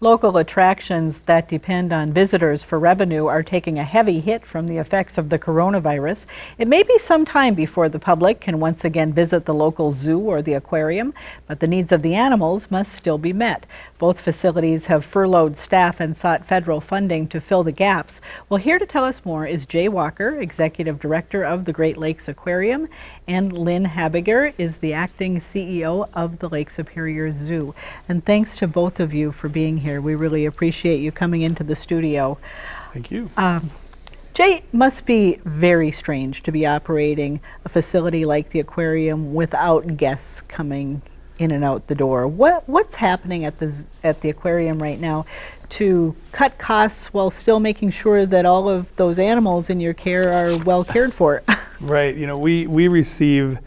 Local attractions that depend on visitors for revenue are taking a heavy hit from the effects of the coronavirus. It may be some time before the public can once again visit the local zoo or the aquarium, but the needs of the animals must still be met. Both facilities have furloughed staff and sought federal funding to fill the gaps. Well, here to tell us more is Jay Walker, Executive Director of the Great Lakes Aquarium, and Lynn Habiger is the acting CEO of the Lake Superior Zoo. And thanks to both of you for being here. We really appreciate you coming into the studio. Thank you. Jay, it must be very strange to be operating a facility like the aquarium without guests coming in and out the door. What's happening at the aquarium right now to cut costs while still making sure that all of those animals in your care are well cared for? Right. You know, we receive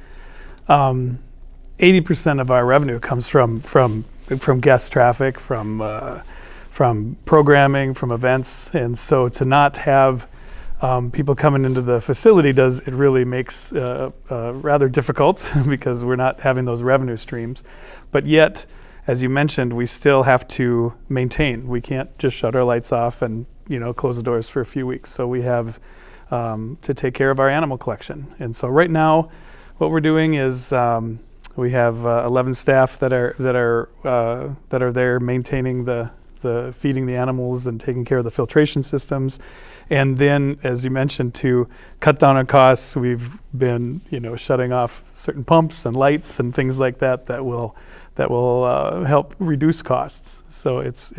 80% of our revenue comes from guest traffic, from programming, from events, and so to not have people coming into the facility it really makes rather difficult because we're not having those revenue streams. But yet, as you mentioned, we still have to maintain. We can't just shut our lights off and close the doors for a few weeks. So we have to take care of our animal collection. And so right now, what we're doing is we have 11 staff that are there maintaining the feeding the animals and taking care of the filtration systems. And then, as you mentioned, to cut down on costs, we've been shutting off certain pumps and lights and things like that will help reduce costs. So it's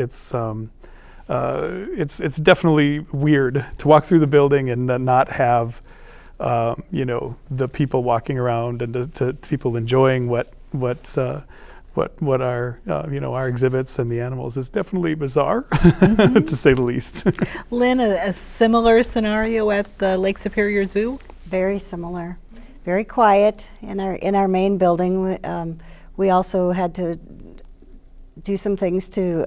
definitely weird to walk through the building and not have the people walking around and to people enjoying what our our exhibits and the animals is definitely bizarre, to say the least. Lynn, a similar scenario at the Lake Superior Zoo? Very similar, very quiet in our main building. We also had to do some things to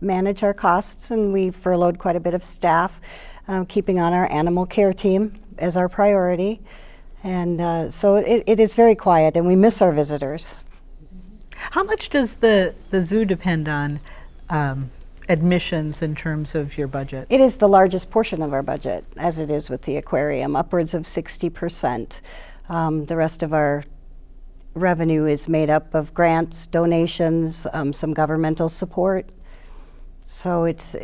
manage our costs, and we furloughed quite a bit of staff, keeping on our animal care team as our priority. And so it is very quiet, and we miss our visitors. How much does the zoo depend on admissions in terms of your budget? It is the largest portion of our budget, as it is with the aquarium, upwards of 60%. The rest of our revenue is made up of grants, donations, some governmental support. So it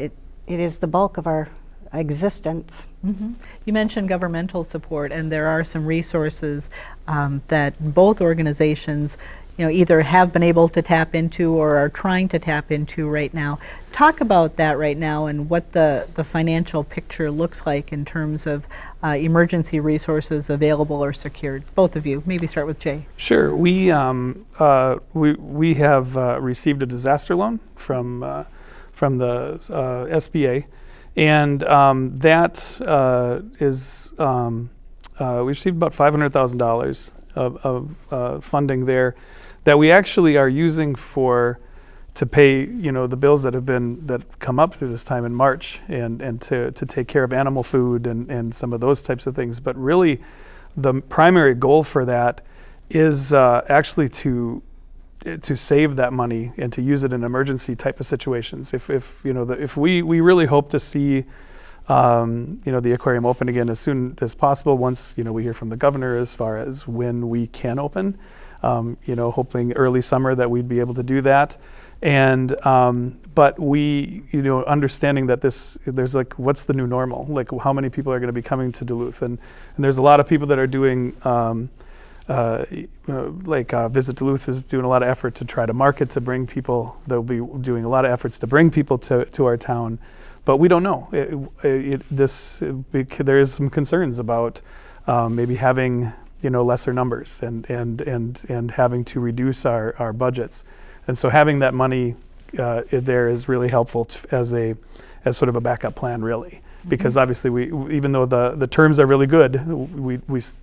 is the bulk of our existence. Mm-hmm. You mentioned governmental support, and there are some resources that both organizations either have been able to tap into or are trying to tap into right now. Talk about that right now and what the financial picture looks like in terms of emergency resources available or secured. Both of you, maybe start with Jay. Sure. We have received a disaster loan from the SBA, and that is we received about $500,000 of funding there that we actually are using to pay the bills that come up through this time in March and to take care of animal food and some of those types of things. But really, the primary goal for that is actually to save that money and to use it in emergency type of situations. If we really hope to see the aquarium open again as soon as possible once we hear from the governor as far as when we can open, hoping early summer that we'd be able to do that. And but we understanding that there's what's the new normal, how many people are going to be coming to Duluth, and there's a lot of people that are doing Visit Duluth is doing a lot of effort to try to market, to bring people. They'll be doing a lot of efforts to bring people to our town, but we don't know. There is some concerns about maybe having lesser numbers and having to reduce our budgets, and so having that money there is really helpful as sort of a backup plan, really. Because obviously, even though the terms are really good, we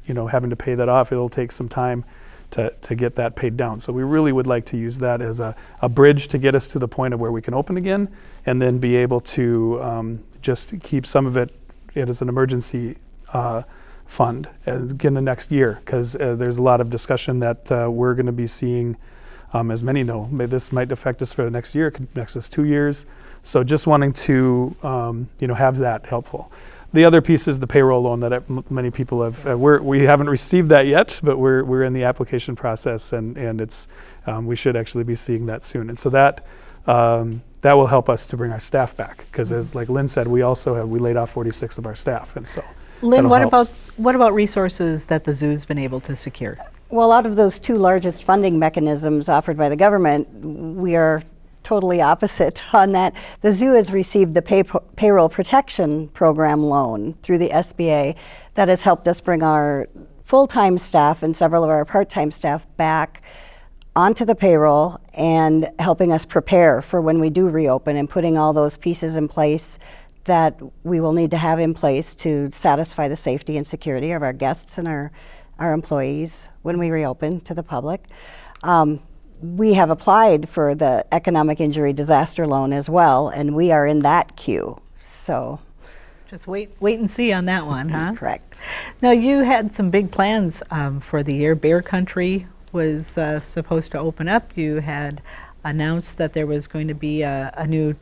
having to pay that off, it'll take some time to get that paid down. So we really would like to use that as a bridge to get us to the point of where we can open again, and then be able to just keep some of it as an emergency fund again the next year, because there's a lot of discussion that we're going to be seeing as many know, this might affect us for the next year, could next us 2 years. So just wanting to have that helpful. The other piece is the payroll loan that many people have. We haven't received that yet, but we're in the application process, and it's we should actually be seeing that soon. And so that will help us to bring our staff back, because as like Lynn said, we laid off 46 of our staff, and so. Lynn, that'll help. what about resources that the zoo's been able to secure? Well, out of those two largest funding mechanisms offered by the government, we are totally opposite on that. The zoo has received the payroll protection program loan through the SBA that has helped us bring our full-time staff and several of our part-time staff back onto the payroll and helping us prepare for when we do reopen, and putting all those pieces in place that we will need to have in place to satisfy the safety and security of our guests and our employees when we reopen to the public. We have applied for the economic injury disaster loan as well, and we are in that queue. So just wait and see on that one, huh? Correct. Now, you had some big plans for the year. Bear Country was supposed to open up. You had announced that there was going to be a new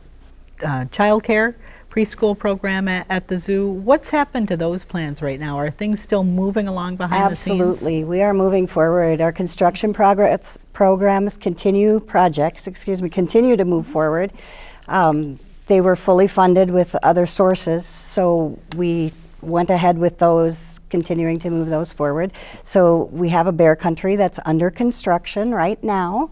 childcare preschool program at the zoo. What's happened to those plans right now? Are things still moving along behind the scenes? Absolutely. We are moving forward. Our construction projects continue to move forward. They were fully funded with other sources, so we went ahead with those, continuing to move those forward. So we have a Bear Country that's under construction right now,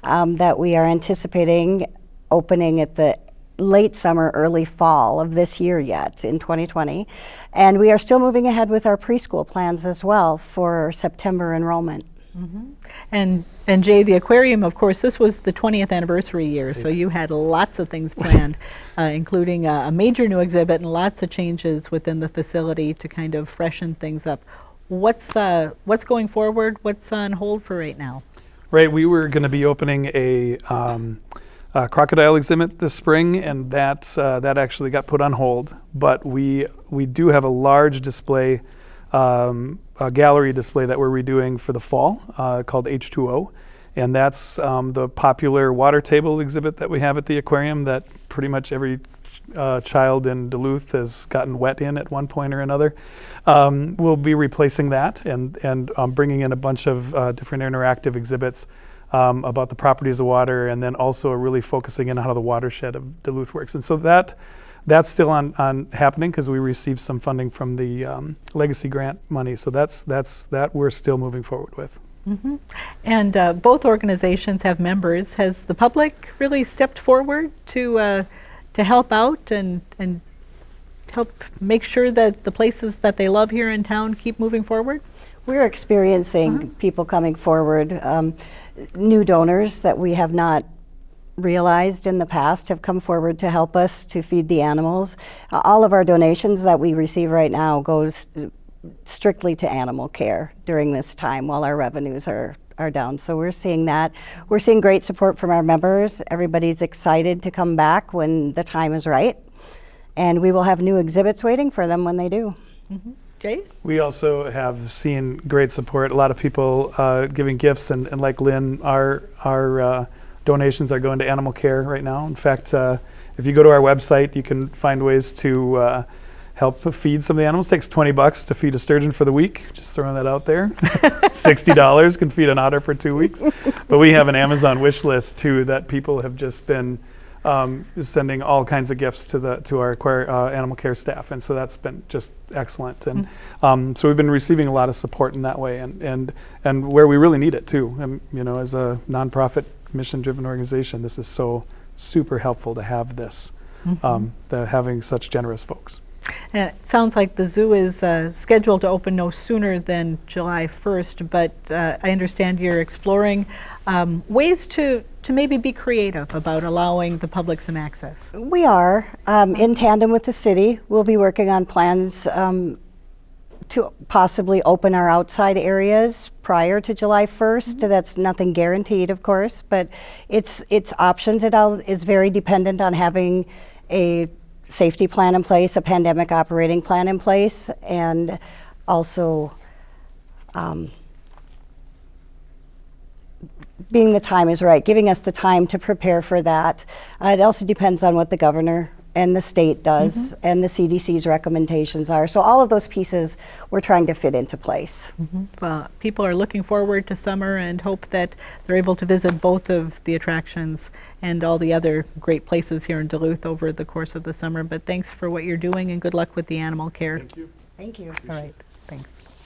that we are anticipating opening at the late summer, early fall of this year yet, in 2020. And we are still moving ahead with our preschool plans as well for September enrollment. Mm-hmm. And Jay, the aquarium, of course, this was the 20th anniversary year, so you had lots of things planned, including a major new exhibit and lots of changes within the facility to kind of freshen things up. What's going forward? What's on hold for right now? Right, we were going to be opening a crocodile exhibit this spring, and that actually got put on hold. But we do have a large display, a gallery display that we're redoing for the fall called H2O, and that's the popular water table exhibit that we have at the aquarium that pretty much every child in Duluth has gotten wet in at one point or another. We'll be replacing that and bringing in a bunch of different interactive exhibits about the properties of water, and then also really focusing in on how the watershed of Duluth works. And so that's still on happening, because we received some funding from the legacy grant money. So that we're still moving forward with. Mm-hmm. And both organizations have members. Has the public really stepped forward to help out and help make sure that the places that they love here in town keep moving forward? We're experiencing people coming forward. New donors that we have not realized in the past have come forward to help us to feed the animals. All of our donations that we receive right now goes strictly to animal care during this time while our revenues are down. So we're seeing that. We're seeing great support from our members. Everybody's excited to come back when the time is right. And we will have new exhibits waiting for them when they do. Mm-hmm. Jay? We also have seen great support. A lot of people giving gifts, and like Lynn, our donations are going to animal care right now. In fact, if you go to our website, you can find ways to help feed some of the animals. It takes $20 to feed a sturgeon for the week. Just throwing that out there. $60 can feed an otter for 2 weeks. But we have an Amazon wish list too that people have just been sending all kinds of gifts to our animal care staff, and so that's been just excellent. And so we've been receiving a lot of support in that way, and where we really need it too. And as a nonprofit, mission-driven organization, this is so super helpful to have this, having such generous folks. And it sounds like the zoo is scheduled to open no sooner than July 1st, but I understand you're exploring ways to maybe be creative about allowing the public some access. We are. In tandem with the city, we'll be working on plans to possibly open our outside areas prior to July 1st. That's nothing guaranteed, of course, but it's options. It all is very dependent on having a safety plan in place, a pandemic operating plan in place, and also being the time is right, giving us the time to prepare for that. It also depends on what the governor and the state does and the CDC's recommendations are. So all of those pieces we're trying to fit into place. Well, people are looking forward to summer and hope that they're able to visit both of the attractions and all the other great places here in Duluth over the course of the summer. But thanks for what you're doing and good luck with the animal care. Thank you. Thank you. All right, thanks.